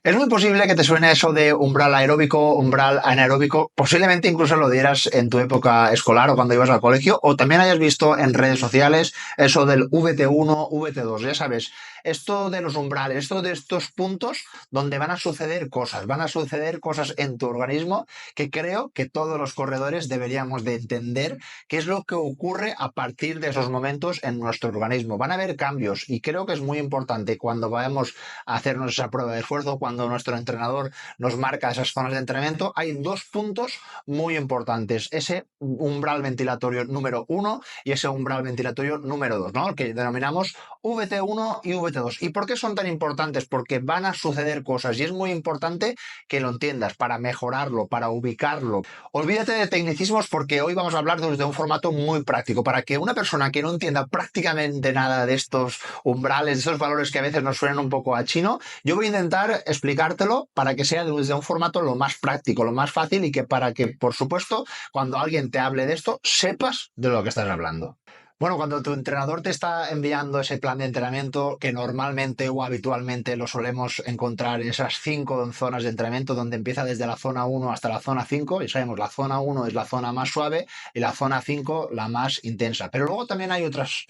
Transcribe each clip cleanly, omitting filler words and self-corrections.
Es muy posible que te suene eso de umbral aeróbico, umbral anaeróbico. Posiblemente incluso lo dieras en tu época escolar o cuando ibas al colegio, o también hayas visto en redes sociales eso del VT1, VT2. Ya sabes, esto de los umbrales, esto de estos puntos donde van a suceder cosas en tu organismo que creo que todos los corredores deberíamos de entender qué es lo que ocurre a partir de esos momentos en nuestro organismo. Van a haber cambios y creo que es muy importante cuando vayamos a hacernos esa prueba de esfuerzo, cuando nuestro entrenador nos marca esas zonas de entrenamiento, hay dos puntos muy importantes. Ese umbral ventilatorio número 1 y ese umbral ventilatorio número 2, ¿no? Que denominamos VT1 y VT2. ¿Y por qué son tan importantes? Porque van a suceder cosas y es muy importante que lo entiendas para mejorarlo, para ubicarlo. Olvídate de tecnicismos porque hoy vamos a hablar desde un formato muy práctico para que una persona que no entienda prácticamente nada de estos umbrales, de estos valores que a veces nos suenan un poco a chino, yo voy a intentar explicártelo para que sea desde un formato lo más práctico, lo más fácil y que para que, por supuesto, cuando alguien te hable de esto, sepas de lo que estás hablando. Bueno, cuando tu entrenador te está enviando ese plan de entrenamiento, que normalmente o habitualmente lo solemos encontrar en esas 5 zonas de entrenamiento, donde empieza desde la zona 1 hasta la zona 5, y sabemos, la zona 1 es la zona más suave y la zona 5 la más intensa. Pero luego también hay otras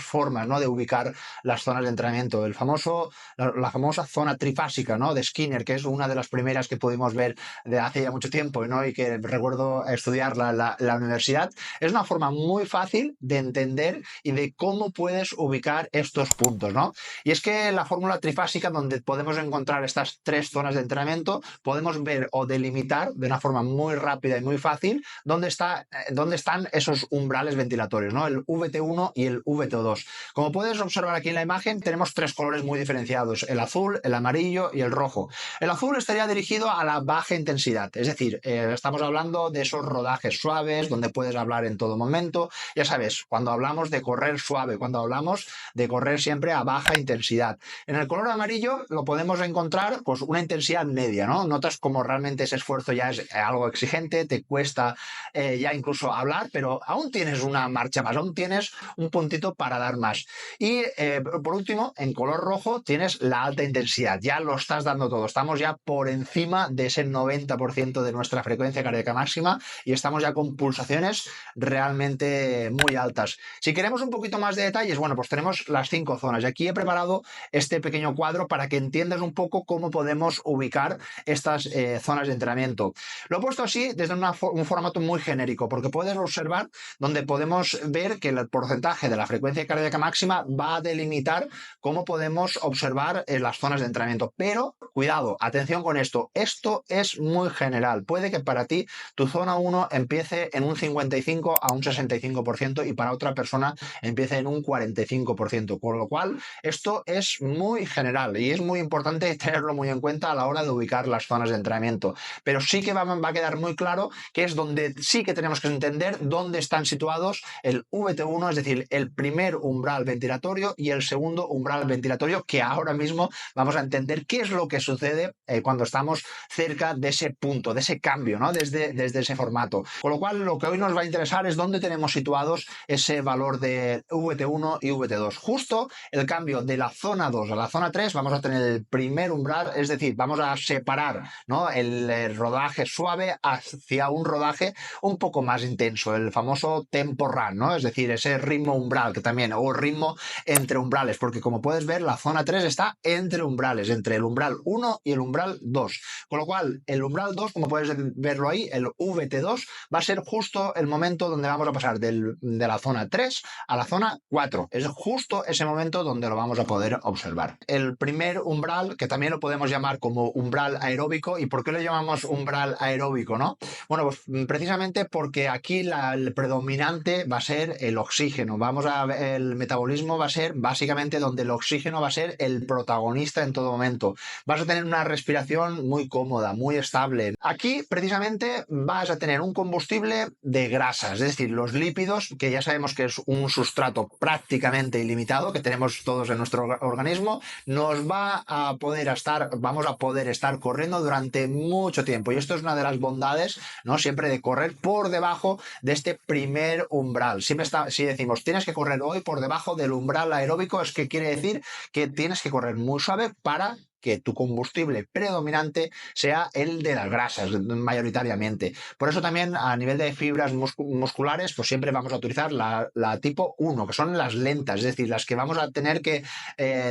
formas, ¿no?, de ubicar las zonas de entrenamiento. La famosa zona trifásica, ¿no?, de Skinner, que es una de las primeras que pudimos ver de hace ya mucho tiempo, ¿no?, y que recuerdo estudiarla en la universidad. Es una forma muy fácil de entender y de cómo puedes ubicar estos puntos, ¿no? Y es que la fórmula trifásica, donde podemos encontrar estas 3 zonas de entrenamiento, podemos ver o delimitar de una forma muy rápida y muy fácil dónde están esos umbrales ventilatorios, ¿no? El VT1 y el VT2. Como puedes observar aquí en la imagen, tenemos 3 colores muy diferenciados: el azul, el amarillo y el rojo. El azul estaría dirigido a la baja intensidad, es decir, estamos hablando de esos rodajes suaves donde puedes hablar en todo momento. Ya sabes, cuando hablamos de correr suave, cuando hablamos de correr siempre a baja intensidad. En el color amarillo lo podemos encontrar pues una intensidad media, ¿no? Notas como realmente ese esfuerzo ya es algo exigente, te cuesta ya incluso hablar, pero aún tienes una marcha más, aún tienes un puntito para dar más. Y por último, en color rojo tienes la alta intensidad, ya lo estás dando todo, estamos ya por encima de ese 90% de nuestra frecuencia cardíaca máxima y estamos ya con pulsaciones realmente muy altas. Si queremos un poquito más de detalles, bueno, pues tenemos las 5 zonas. Y aquí he preparado este pequeño cuadro para que entiendas un poco cómo podemos ubicar estas zonas de entrenamiento. Lo he puesto así desde un formato muy genérico, porque puedes observar donde podemos ver que el porcentaje de la frecuencia cardíaca máxima va a delimitar cómo podemos observar las zonas de entrenamiento. Pero, cuidado, atención con esto es muy general. Puede que para ti tu zona 1 empiece en un 55 a un 65% y para otra persona empiece en un 45%, con lo cual esto es muy general y es muy importante tenerlo muy en cuenta a la hora de ubicar las zonas de entrenamiento, pero sí que va a quedar muy claro que es donde sí que tenemos que entender dónde están situados el VT1, es decir, el primer umbral ventilatorio y el segundo umbral ventilatorio, que ahora mismo vamos a entender qué es lo que sucede cuando estamos cerca de ese punto, de ese cambio, ¿no?, desde ese formato. Con lo cual, lo que hoy nos va a interesar es dónde tenemos situados ese valor de VT1 y VT2. Justo el cambio de la zona 2 a la zona 3, vamos a tener el primer umbral, es decir, vamos a separar, ¿no?, el rodaje suave hacia un rodaje un poco más intenso, el famoso tempo run, ¿no?, es decir, ese ritmo umbral, que también, o ritmo entre umbrales, porque como puedes ver, la zona 3 está entre umbrales, entre el umbral 1 y el umbral 2. Con lo cual, el umbral 2, como puedes verlo ahí, el VT2, va a ser justo el momento donde vamos a pasar de la zona 3 a la zona 4. Es justo ese momento donde lo vamos a poder observar. El primer umbral, que también lo podemos llamar como umbral aeróbico. ¿Y por qué lo llamamos umbral aeróbico, no? Bueno, pues precisamente porque aquí el predominante va a ser el oxígeno. El metabolismo va a ser básicamente donde el oxígeno va a ser el protagonista en todo momento. Vas a tener una respiración muy cómoda, muy estable. Aquí precisamente vas a tener un combustible de grasas, es decir, los lípidos, que ya sabemos que es un sustrato prácticamente ilimitado que tenemos todos en nuestro organismo, vamos a poder estar corriendo durante mucho tiempo. Y esto es una de las bondades, ¿no?, siempre de correr por debajo de este primer umbral. Si decimos tienes que correr hoy por debajo del umbral aeróbico, es que quiere decir que tienes que correr muy suave para que tu combustible predominante sea el de las grasas, mayoritariamente. Por eso también a nivel de fibras musculares, pues siempre vamos a utilizar la tipo 1, que son las lentas, es decir, las que vamos a tener que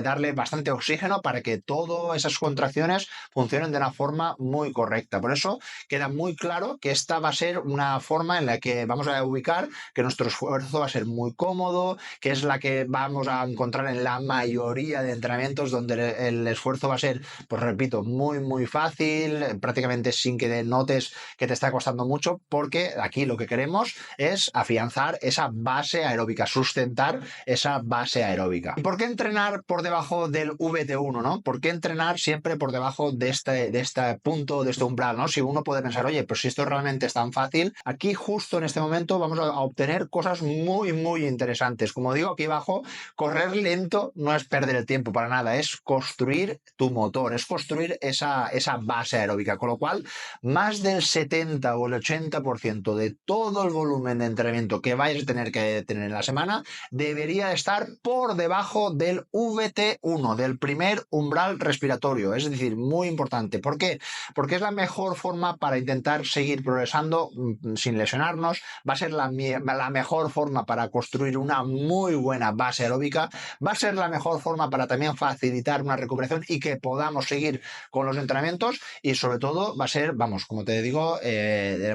darle bastante oxígeno para que todas esas contracciones funcionen de una forma muy correcta. Por eso queda muy claro que esta va a ser una forma en la que vamos a ubicar que nuestro esfuerzo va a ser muy cómodo, que es la que vamos a encontrar en la mayoría de entrenamientos donde el esfuerzo va a ser, pues repito, muy fácil, prácticamente sin que notes que te está costando mucho, porque aquí lo que queremos es afianzar esa base aeróbica, sustentar esa base aeróbica. ¿Y por qué entrenar por debajo del VT1, no? ¿Por qué entrenar siempre por debajo de este punto, de este umbral, no? Si uno puede pensar, oye, pues si esto realmente es tan fácil, aquí justo en este momento vamos a obtener cosas muy interesantes. Como digo, aquí abajo, correr lento no es perder el tiempo para nada, es construir tu motor, es construir esa base aeróbica, con lo cual más del 70 o el 80% de todo el volumen de entrenamiento que vais a tener que tener en la semana debería estar por debajo del VT1, del primer umbral respiratorio. Es decir, muy importante. ¿Por qué? Porque es la mejor forma para intentar seguir progresando sin lesionarnos. Va a ser la mejor forma para construir una muy buena base aeróbica. Va a ser la mejor forma para también facilitar una recuperación y que podamos seguir con los entrenamientos. Y sobre todo va a ser, vamos, como te digo,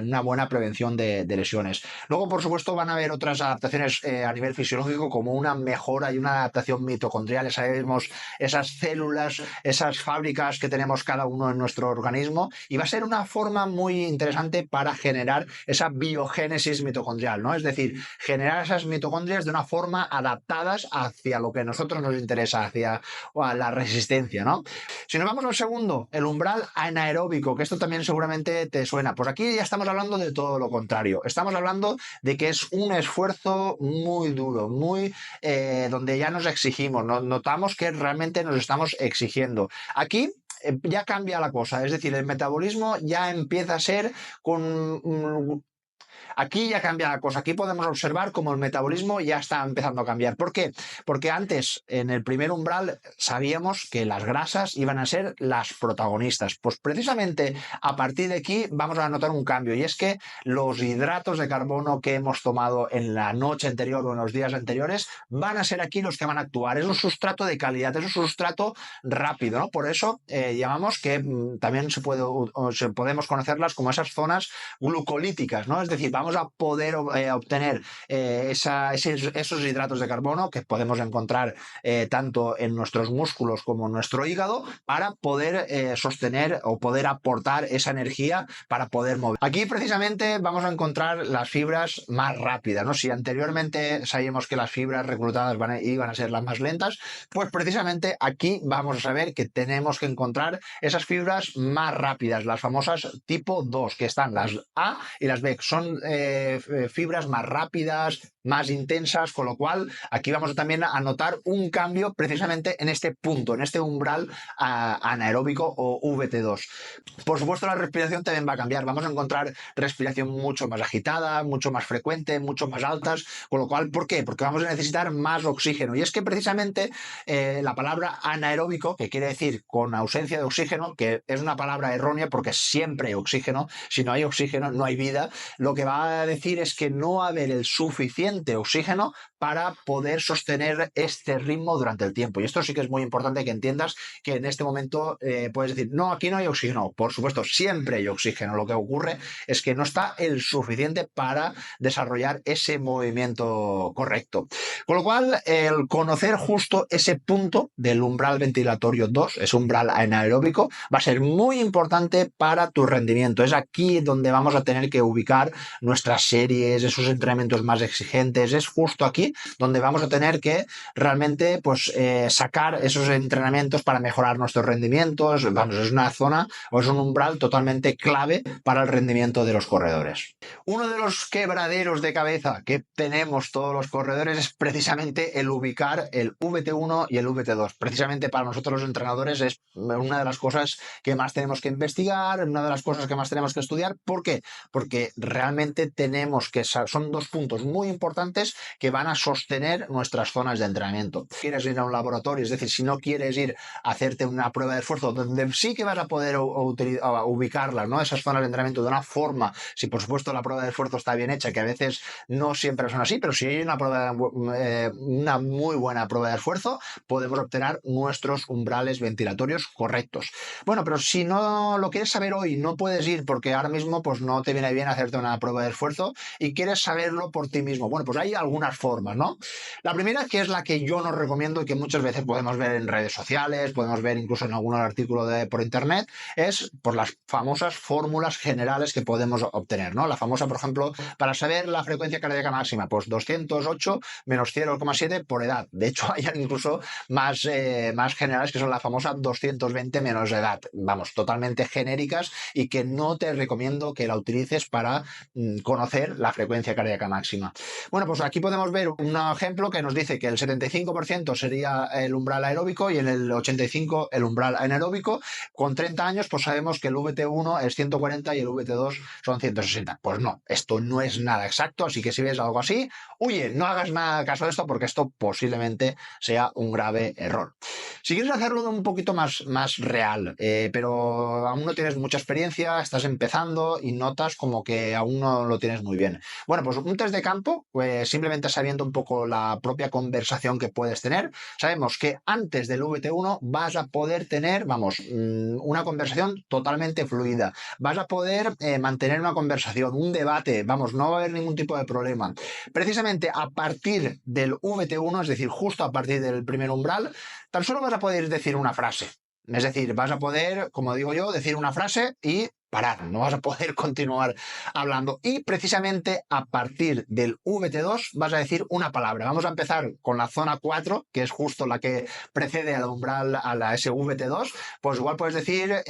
una buena prevención de lesiones. Luego, por supuesto, van a haber otras adaptaciones a nivel fisiológico, como una mejora y una adaptación mitocondrial. Sabemos esas células, esas fábricas que tenemos cada uno en nuestro organismo, y va a ser una forma muy interesante para generar esa biogénesis mitocondrial, ¿no? Es decir, generar esas mitocondrias de una forma adaptadas hacia lo que a nosotros nos interesa, hacia la resistencia, ¿no? Si nos vamos al segundo, el umbral anaeróbico, que esto también seguramente te suena, pues aquí ya estamos hablando de todo lo contrario. Estamos hablando de que es un esfuerzo muy duro, donde ya nos exigimos, notamos que realmente nos estamos exigiendo. Aquí ya cambia la cosa, es decir, el metabolismo ya empieza a ser con aquí ya cambia la cosa. Aquí podemos observar cómo el metabolismo ya está empezando a cambiar. ¿Por qué? Porque antes, en el primer umbral, sabíamos que las grasas iban a ser las protagonistas. Pues precisamente a partir de aquí vamos a notar un cambio, y es que los hidratos de carbono que hemos tomado en la noche anterior o en los días anteriores van a ser aquí los que van a actuar. Es un sustrato de calidad, es un sustrato rápido, ¿no? Por eso llamamos que también podemos conocerlas como esas zonas glucolíticas, ¿no? Es decir, vamos a poder obtener esos hidratos de carbono que podemos encontrar tanto en nuestros músculos como en nuestro hígado, para poder sostener o poder aportar esa energía para poder mover. Aquí precisamente vamos a encontrar las fibras más rápidas, ¿no? Si anteriormente sabíamos que las fibras reclutadas iban a ser las más lentas, pues precisamente aquí vamos a saber que tenemos que encontrar esas fibras más rápidas, las famosas tipo 2, que están las A y las B, son fibras más rápidas, más intensas, con lo cual aquí vamos también a notar un cambio precisamente en este punto, en este umbral anaeróbico o VT2. Por supuesto, la respiración también va a cambiar. Vamos a encontrar respiración mucho más agitada, mucho más frecuente, mucho más altas, con lo cual, ¿por qué? Porque vamos a necesitar más oxígeno. Y es que precisamente la palabra anaeróbico, que quiere decir con ausencia de oxígeno, que es una palabra errónea porque siempre hay oxígeno, si no hay oxígeno no hay vida, lo que va a decir es que no va a haber el suficiente oxígeno para poder sostener este ritmo durante el tiempo. Y esto sí que es muy importante que entiendas, que en este momento puedes decir, no, aquí no hay oxígeno. Por supuesto, siempre hay oxígeno. Lo que ocurre es que no está el suficiente para desarrollar ese movimiento correcto. Con lo cual, el conocer justo ese punto del umbral ventilatorio 2, ese umbral anaeróbico, va a ser muy importante para tu rendimiento. Es aquí donde vamos a tener que ubicar nuestras series, esos entrenamientos más exigentes. Es justo aquí donde vamos a tener que realmente pues, sacar esos entrenamientos para mejorar nuestros rendimientos. Vamos, es una zona o es un umbral totalmente clave para el rendimiento de los corredores. Uno de los quebraderos de cabeza que tenemos todos los corredores es precisamente el ubicar el VT1 y el VT2. Precisamente para nosotros los entrenadores es una de las cosas que más tenemos que investigar, una de las cosas que más tenemos que estudiar. ¿Por qué? Porque realmente precisamente tenemos que, son dos puntos muy importantes que van a sostener nuestras zonas de entrenamiento. Si quieres ir a un laboratorio, es decir, si no quieres ir a hacerte una prueba de esfuerzo donde sí que vas a poder ubicarlas, ¿no? Esas zonas de entrenamiento de una forma, si por supuesto la prueba de esfuerzo está bien hecha, que a veces no siempre son así, pero si hay una muy buena prueba de esfuerzo, podemos obtener nuestros umbrales ventilatorios correctos. Bueno, pero si no lo quieres saber hoy, no puedes ir porque ahora mismo pues no te viene bien hacerte una prueba de esfuerzo y quieres saberlo por ti mismo. Bueno, pues hay algunas formas, ¿no? La primera, que es la que yo nos recomiendo y que muchas veces podemos ver en redes sociales, podemos ver incluso en algún artículo por internet, es por las famosas fórmulas generales que podemos obtener, ¿no? La famosa, por ejemplo, para saber la frecuencia cardíaca máxima, pues 208 menos 0,7 por edad. De hecho, hay incluso más generales, que son la famosa 220 menos edad. Vamos, totalmente genéricas y que no te recomiendo que la utilices para conocer la frecuencia cardíaca máxima. Bueno, pues aquí podemos ver un ejemplo que nos dice que el 75% sería el umbral aeróbico y en el 85% el umbral anaeróbico. Con 30 años, pues sabemos que el VT1 es 140 y el VT2 son 160. Pues no, esto no es nada exacto, así que si ves algo así, oye, no hagas nada caso de esto porque esto posiblemente sea un grave error. Si quieres hacerlo un poquito más real, pero aún no tienes mucha experiencia, estás empezando y notas como que aún no lo tienes muy bien. Bueno, pues un test de campo, pues simplemente sabiendo un poco la propia conversación que puedes tener, sabemos que antes del VT1 vas a poder tener, vamos, una conversación totalmente fluida. Vas a poder mantener una conversación, un debate, vamos, no va a haber ningún tipo de problema. Precisamente a partir del VT1, es decir, justo a partir del primer umbral, tan solo vas a poder decir una frase. Es decir, vas a poder, como digo yo, decir una frase y parar, no vas a poder continuar hablando. Y precisamente a partir del VT2 vas a decir una palabra. Vamos a empezar con la zona 4, que es justo la que precede al umbral, a la SVT2. Pues igual puedes decir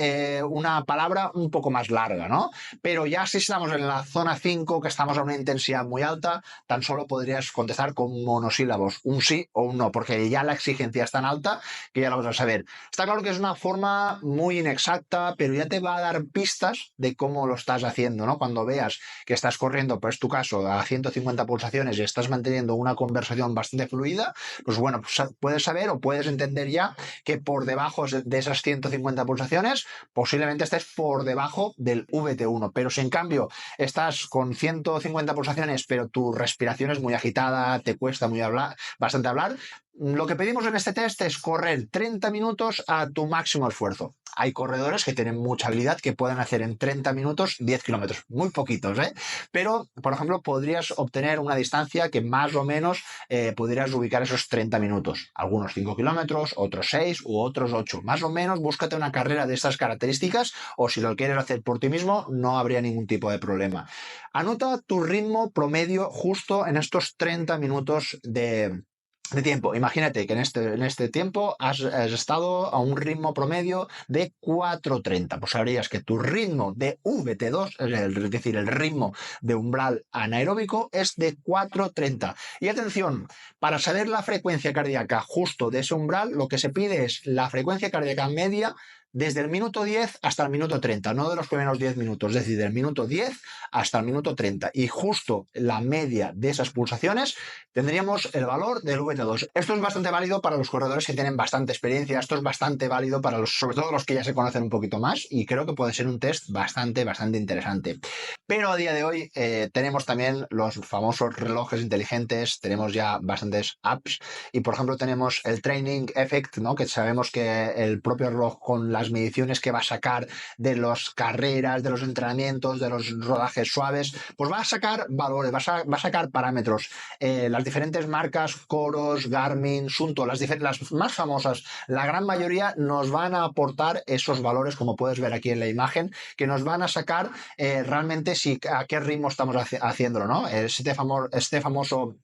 una palabra un poco más larga, ¿no? Pero ya si estamos en la zona 5, que estamos a una intensidad muy alta, tan solo podrías contestar con monosílabos, un sí o un no, porque ya la exigencia es tan alta que ya lo vas a saber. Está claro que es una forma muy inexacta, pero ya te va a dar pistas de cómo lo estás haciendo, ¿no? Cuando veas que estás corriendo, pues tu caso, a 150 pulsaciones y estás manteniendo una conversación bastante fluida, pues bueno, pues puedes saber o puedes entender ya que por debajo de esas 150 pulsaciones posiblemente estés por debajo del VT1, pero si en cambio estás con 150 pulsaciones pero tu respiración es muy agitada, te cuesta bastante hablar, lo que pedimos en este test es correr 30 minutos a tu máximo esfuerzo. Hay corredores que tienen mucha habilidad que pueden hacer en 30 minutos 10 kilómetros, muy poquitos, ¿eh? Pero, por ejemplo, podrías obtener una distancia que más o menos pudieras ubicar esos 30 minutos. Algunos 5 kilómetros, otros 6 u otros 8. Más o menos búscate una carrera de estas características o si lo quieres hacer por ti mismo no habría ningún tipo de problema. Anota tu ritmo promedio justo en estos 30 minutos de tiempo. Imagínate que en este tiempo has estado a un ritmo promedio de 4:30. Pues sabrías que tu ritmo de VT2, es decir, el ritmo de umbral anaeróbico, es de 4:30. Y atención, para saber la frecuencia cardíaca justo de ese umbral, lo que se pide es la frecuencia cardíaca media desde el minuto 10 hasta el minuto 30, no de los primeros 10 minutos, es decir, del minuto 10 hasta el minuto 30. Y justo la media de esas pulsaciones tendríamos el valor del VT2. Esto es bastante válido para los corredores que tienen bastante experiencia, esto es bastante válido para sobre todo los que ya se conocen un poquito más y creo que puede ser un test bastante interesante. Pero a día de hoy tenemos también los famosos relojes inteligentes, tenemos ya bastantes apps y por ejemplo tenemos el Training Effect, ¿no? Que sabemos que el propio reloj con las mediciones que va a sacar de las carreras, de los entrenamientos, de los rodajes suaves, pues va a sacar valores, va a sacar parámetros. Las diferentes marcas, Coros, Garmin, Sunto, las más famosas, la gran mayoría nos van a aportar esos valores, como puedes ver aquí en la imagen, que nos van a sacar realmente a qué ritmo estamos haciéndolo, ¿no? Este famoso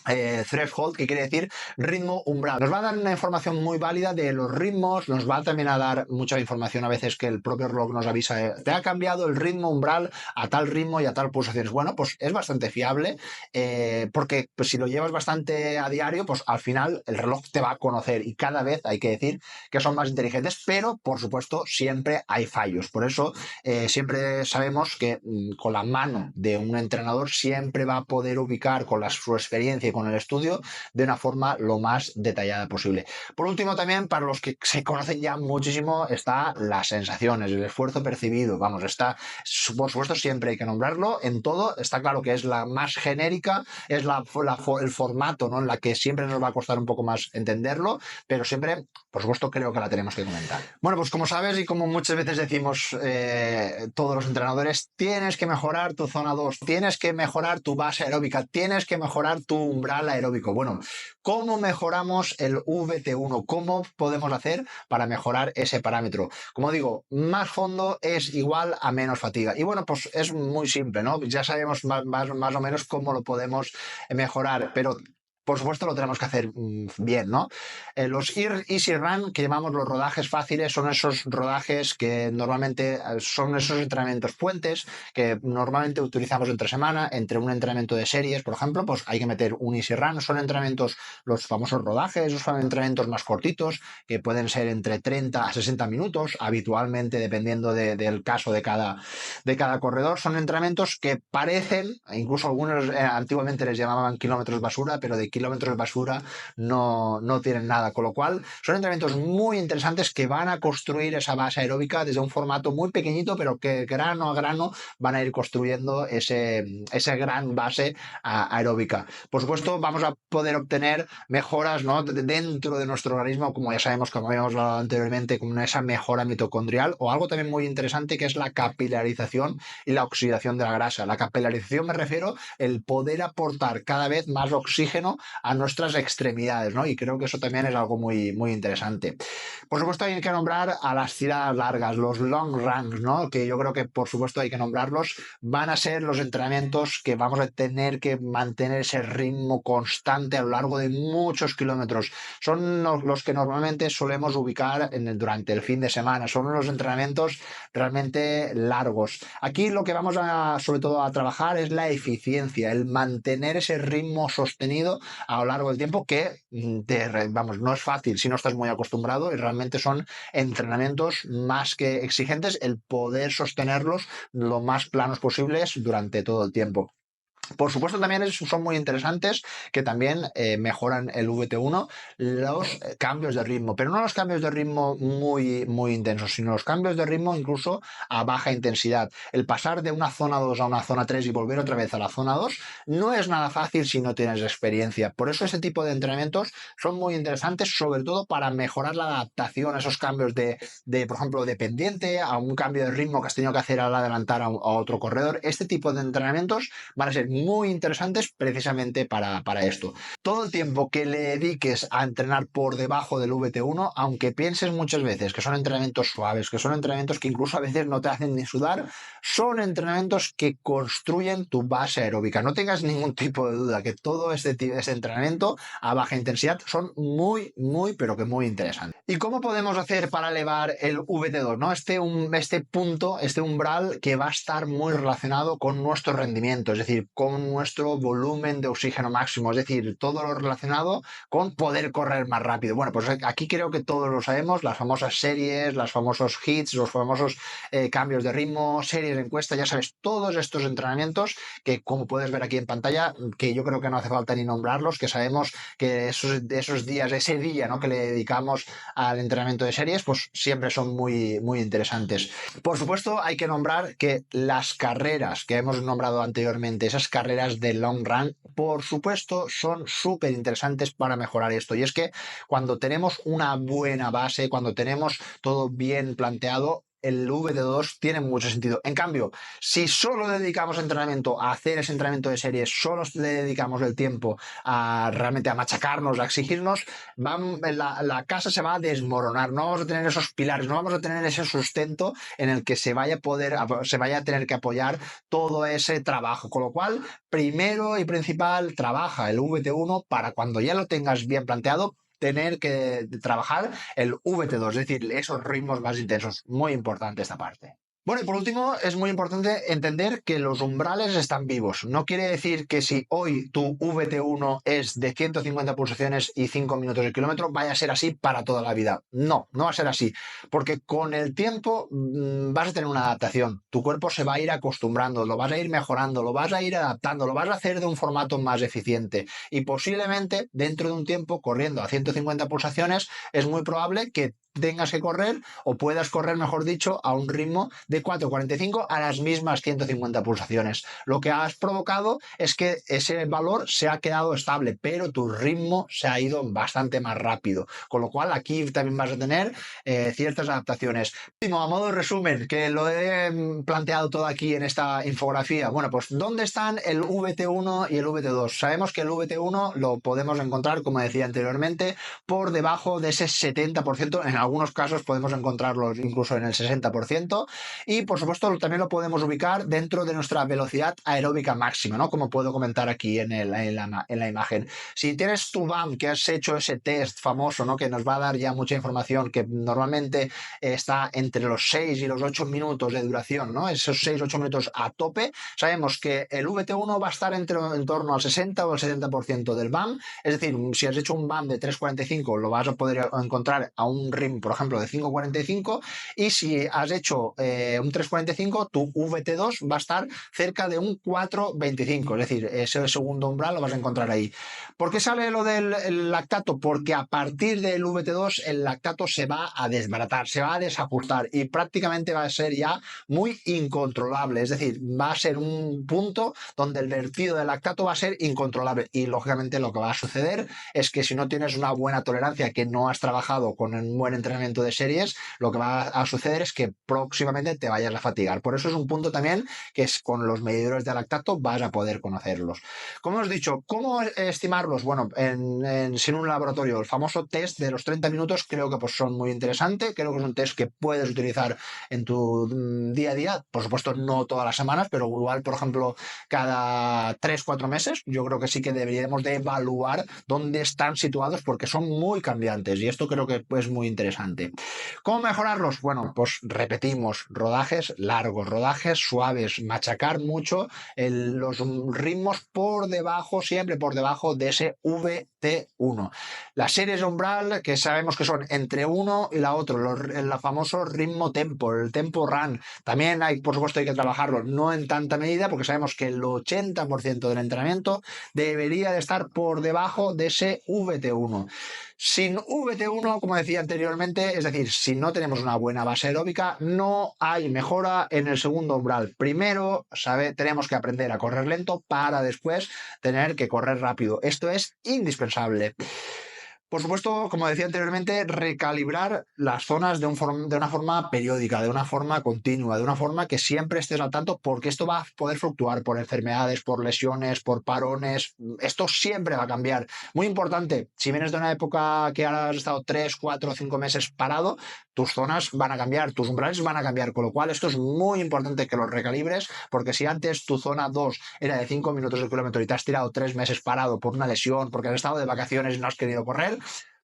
threshold, que quiere decir ritmo umbral. Nos va a dar una información muy válida de los ritmos, nos va también a dar mucha información a veces que el propio reloj nos avisa, te ha cambiado el ritmo umbral a tal ritmo y a tal pulsaciones. Bueno, pues es bastante fiable, porque pues, si lo llevas bastante a diario, pues al final el reloj te va a conocer, y cada vez hay que decir que son más inteligentes, pero por supuesto siempre hay fallos. Por eso siempre sabemos que con la mano de un entrenador siempre va a poder ubicar con su experiencia y con el estudio de una forma lo más detallada posible. Por último, también para los que se conocen ya muchísimo, está las sensaciones, el esfuerzo percibido. Vamos, está, por supuesto, siempre hay que nombrarlo en todo. Está claro que es la más genérica, es el formato, ¿no?, en la que siempre nos va a costar un poco más entenderlo, pero siempre, por supuesto, creo que la tenemos que comentar. Bueno, pues como sabes y como muchas veces decimos todos los entrenadores, tienes que mejorar tu zona 2, tienes que mejorar tu base aeróbica, tienes que mejorar tu umbral aeróbico. Bueno, ¿cómo mejoramos el VT1? ¿Cómo podemos hacer para mejorar ese parámetro? Como digo, más fondo es igual a menos fatiga. Y bueno, pues es muy simple, ¿no? Ya sabemos más o menos cómo lo podemos mejorar, pero por supuesto lo tenemos que hacer bien, ¿no? Los Easy Run, que llamamos los rodajes fáciles, son esos rodajes que normalmente son esos entrenamientos puentes que normalmente utilizamos entre semana, entre un entrenamiento de series, por ejemplo, pues hay que meter un Easy Run. Son entrenamientos, los famosos rodajes, esos son entrenamientos más cortitos, que pueden ser entre 30 a 60 minutos, habitualmente, dependiendo del caso de cada corredor. Son entrenamientos que parecen, incluso algunos antiguamente les llamaban kilómetros basura, pero de kilómetros basura no tienen nada, con lo cual son entrenamientos muy interesantes que van a construir esa base aeróbica desde un formato muy pequeñito, pero que grano a grano van a ir construyendo esa gran base aeróbica. Por supuesto, vamos a poder obtener mejoras, ¿no?, dentro de nuestro organismo, como ya sabemos, como habíamos hablado anteriormente, con esa mejora mitocondrial, o algo también muy interesante que es la capilarización y la oxidación de la grasa. La capilarización me refiero el poder aportar cada vez más oxígeno a nuestras extremidades, ¿no? Y creo que eso también es algo muy interesante. Por supuesto, hay que nombrar a las tiradas largas, los long runs, ¿no?, que yo creo que por supuesto hay que nombrarlos. Van a ser los entrenamientos que vamos a tener que mantener ese ritmo constante a lo largo de muchos kilómetros. Son los que normalmente solemos ubicar durante el fin de semana. Son los entrenamientos realmente largos. Aquí lo que vamos a, sobre todo, a trabajar es la eficiencia, el mantener ese ritmo sostenido a lo largo del tiempo, que vamos, no es fácil si no estás muy acostumbrado, y realmente son entrenamientos más que exigentes el poder sostenerlos lo más planos posibles durante todo el tiempo. Por supuesto, también son muy interesantes, que también mejoran el VT1, los cambios de ritmo, pero no los cambios de ritmo muy intensos, sino los cambios de ritmo incluso a baja intensidad. El pasar de una zona 2 a una zona 3 y volver otra vez a la zona 2 no es nada fácil si no tienes experiencia. Por eso ese tipo de entrenamientos son muy interesantes, sobre todo para mejorar la adaptación a esos cambios por ejemplo, de pendiente, a un cambio de ritmo que has tenido que hacer al adelantar a otro corredor. Este tipo de entrenamientos van a ser muy interesantes precisamente para esto. Todo el tiempo que le dediques a entrenar por debajo del VT1, aunque pienses muchas veces que son entrenamientos suaves, que son entrenamientos que incluso a veces no te hacen ni sudar, son entrenamientos que construyen tu base aeróbica. No tengas ningún tipo de duda que todo este entrenamiento a baja intensidad son pero que muy interesantes. ¿Y cómo podemos hacer para elevar el VT2? ¿No? Este punto, este umbral que va a estar muy relacionado con nuestro rendimiento, es decir, con nuestro volumen de oxígeno máximo, es decir, todo lo relacionado con poder correr más rápido. Bueno, pues aquí creo que todos lo sabemos, las famosas series, los famosos hits, los famosos cambios de ritmo, series de encuesta, ya sabes, todos estos entrenamientos que, como puedes ver aquí en pantalla, que yo creo que no hace falta ni nombrarlos, que sabemos que esos días, ese día, ¿no?, que le dedicamos al entrenamiento de series, pues siempre son muy interesantes. Por supuesto, hay que nombrar que las carreras que hemos nombrado anteriormente, esas carreras de long run, por supuesto, son súper interesantes para mejorar esto. Y es que cuando tenemos una buena base, cuando tenemos todo bien planteado, el VT2 tiene mucho sentido. En cambio, si solo dedicamos entrenamiento a hacer ese entrenamiento de series, solo le dedicamos el tiempo a realmente a machacarnos, a exigirnos, la casa se va a desmoronar, no vamos a tener esos pilares, no vamos a tener ese sustento en el que se vaya a tener que apoyar todo ese trabajo. Con lo cual, primero y principal, trabaja el VT1 para cuando ya lo tengas bien planteado, tener que trabajar el VT2, es decir, esos ritmos más intensos. Muy importante esta parte. Bueno, y por último, es muy importante entender que los umbrales están vivos. No quiere decir que si hoy tu VT1 es de 150 pulsaciones y 5 minutos el kilómetro, vaya a ser así para toda la vida. No, no va a ser así. Porque con el tiempo vas a tener una adaptación. Tu cuerpo se va a ir acostumbrando, lo vas a ir mejorando, lo vas a ir adaptando, lo vas a hacer de un formato más eficiente. Y posiblemente dentro de un tiempo, corriendo a 150 pulsaciones, es muy probable que tengas que correr o puedas correr, mejor dicho, a un ritmo de 4,45 a las mismas 150 pulsaciones. Lo que has provocado es que ese valor se ha quedado estable, pero tu ritmo se ha ido bastante más rápido. Con lo cual aquí también vas a tener ciertas adaptaciones. A modo de resumen, que lo he planteado todo aquí en esta infografía. Bueno, pues ¿dónde están el VT1 y el VT2? Sabemos que el VT1 lo podemos encontrar, como decía anteriormente, por debajo de ese 70%. En algunos casos podemos encontrarlos incluso en el 60%. Y por supuesto también lo podemos ubicar dentro de nuestra velocidad aeróbica máxima, ¿no? Como puedo comentar aquí en la imagen. Si tienes tu BAM, que has hecho ese test famoso, ¿no? Que nos va a dar ya mucha información, que normalmente está entre los 6 y los 8 minutos de duración, ¿no? Esos 6-8 minutos a tope. Sabemos que el VT1 va a estar en torno al 60 o el 70% del BAM. Es decir, si has hecho un BAM de 3,45, lo vas a poder encontrar a un ritmo, por ejemplo, de 5,45, y si has hecho un 3,45, tu VT2 va a estar cerca de un 4,25, es decir, ese segundo umbral lo vas a encontrar ahí. ¿Por qué sale lo del lactato? Porque a partir del VT2 el lactato se va a desbaratar, se va a desajustar y prácticamente va a ser ya muy incontrolable, es decir, va a ser un punto donde el vertido del lactato va a ser incontrolable y lógicamente lo que va a suceder es que si no tienes una buena tolerancia, que no has trabajado con un buen entrenamiento de series, lo que va a suceder es que próximamente te vayas a fatigar. Por eso es un punto también que es con los medidores de lactato vas a poder conocerlos. Como os he dicho, ¿cómo estimarlos? Bueno, sin un laboratorio, el famoso test de los 30 minutos creo que pues, son muy interesantes, creo que es un test que puedes utilizar en tu día a día, por supuesto no todas las semanas, pero igual, por ejemplo, cada 3-4 meses, yo creo que sí que deberíamos de evaluar dónde están situados porque son muy cambiantes y esto creo que es muy interesante. ¿Cómo mejorarlos? Bueno, pues repetimos, rodajes largos, rodajes suaves, machacar mucho los ritmos por debajo, siempre por debajo de ese VT1. Las series de umbral que sabemos que son entre uno y la otra, el famoso ritmo tempo, el tempo run. También hay, por supuesto, hay que trabajarlo, no en tanta medida, porque sabemos que el 80% del entrenamiento debería de estar por debajo de ese VT1. Sin VT1, como decía anteriormente, es decir, si no tenemos una buena base aeróbica, no hay mejora en el segundo umbral. Primero, tenemos que aprender a correr lento para después tener que correr rápido. Esto es indispensable. Por supuesto, como decía anteriormente, recalibrar las zonas de una forma periódica, de una forma continua, de una forma que siempre estés al tanto, porque esto va a poder fluctuar por enfermedades, por lesiones, por parones. Esto siempre va a cambiar. Muy importante, si vienes de una época que ahora has estado 3, 4, 5 meses parado, tus zonas van a cambiar, tus umbrales van a cambiar, con lo cual esto es muy importante que los recalibres, porque si antes tu zona 2 era de 5 minutos el kilómetro y te has tirado 3 meses parado por una lesión, porque has estado de vacaciones y no has querido correr,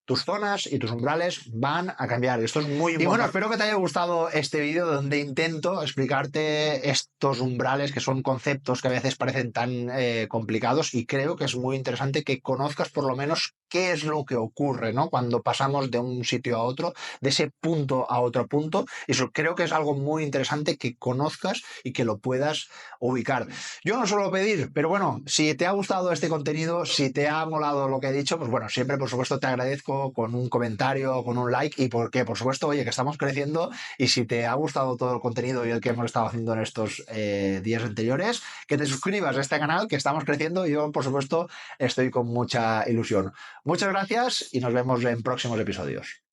tus zonas y tus umbrales van a cambiar. Esto es muy importante. Y bueno, espero que te haya gustado este vídeo donde intento explicarte estos umbrales, que son conceptos que a veces parecen tan complicados, y creo que es muy interesante que conozcas por lo menos qué es lo que ocurre, ¿no? Cuando pasamos de un sitio a otro, de ese punto a otro punto. Y eso creo que es algo muy interesante que conozcas y que lo puedas ubicar. Yo no suelo pedir, pero bueno, si te ha gustado este contenido, si te ha molado lo que he dicho, pues bueno, siempre por supuesto te agradezco con un comentario, con un like, y porque por supuesto, oye, que estamos creciendo, y si te ha gustado todo el contenido y el que hemos estado haciendo en estos días anteriores, que te suscribas a este canal, que estamos creciendo, y yo por supuesto estoy con mucha ilusión. Muchas gracias y nos vemos en próximos episodios.